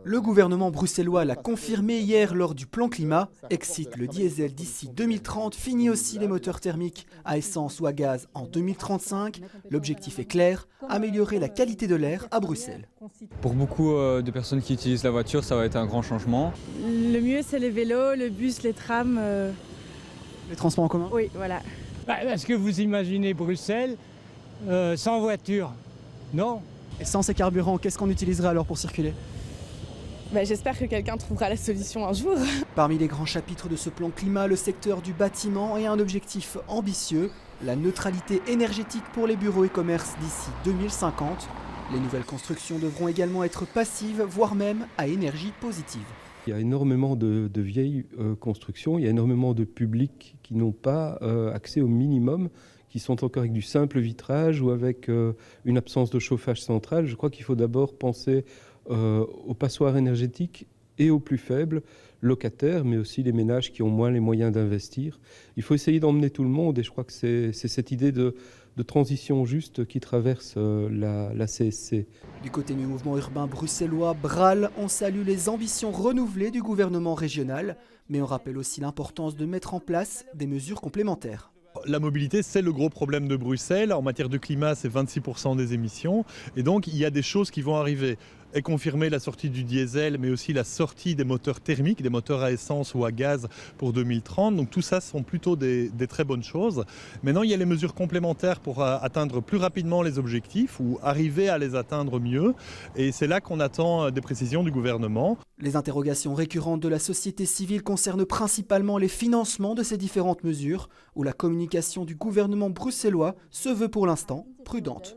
Le gouvernement bruxellois l'a confirmé hier lors du plan climat. Excite le diesel d'ici 2030, finit aussi les moteurs thermiques à essence ou à gaz en 2035. L'objectif est clair, améliorer la qualité de l'air à Bruxelles. Pour beaucoup de personnes qui utilisent la voiture, ça va être un grand changement. Le mieux, c'est les vélos, le bus, les trams. Les transports en commun? Oui, voilà. Est-ce que vous imaginez Bruxelles sans voiture? Non. Essence et carburant, qu'est-ce qu'on utiliserait alors pour circuler? J'espère que quelqu'un trouvera la solution un jour. Parmi les grands chapitres de ce plan climat, le secteur du bâtiment et un objectif ambitieux, la neutralité énergétique pour les bureaux et commerces d'ici 2050. Les nouvelles constructions devront également être passives, voire même à énergie positive. Il y a énormément de vieilles constructions, il y a énormément de publics qui n'ont pas accès au minimum, qui sont encore avec du simple vitrage ou avec une absence de chauffage central. Je crois qu'il faut d'abord penser aux passoires énergétiques et aux plus faibles, locataires, mais aussi les ménages qui ont moins les moyens d'investir. Il faut essayer d'emmener tout le monde et je crois que c'est cette idée de transition juste qui traverse la CSC. Du côté du mouvement urbain bruxellois, BRAL, on salue les ambitions renouvelées du gouvernement régional, mais on rappelle aussi l'importance de mettre en place des mesures complémentaires. La mobilité, c'est le gros problème de Bruxelles. En matière de climat, c'est 26% des émissions. Et donc, il y a des choses qui vont arriver. Est confirmée la sortie du diesel, mais aussi la sortie des moteurs thermiques, des moteurs à essence ou à gaz pour 2030. Donc tout ça sont plutôt des très bonnes choses. Maintenant, il y a les mesures complémentaires pour atteindre plus rapidement les objectifs ou arriver à les atteindre mieux. Et c'est là qu'on attend des précisions du gouvernement. Les interrogations récurrentes de la société civile concernent principalement les financements de ces différentes mesures, où la communication du gouvernement bruxellois se veut pour l'instant prudente.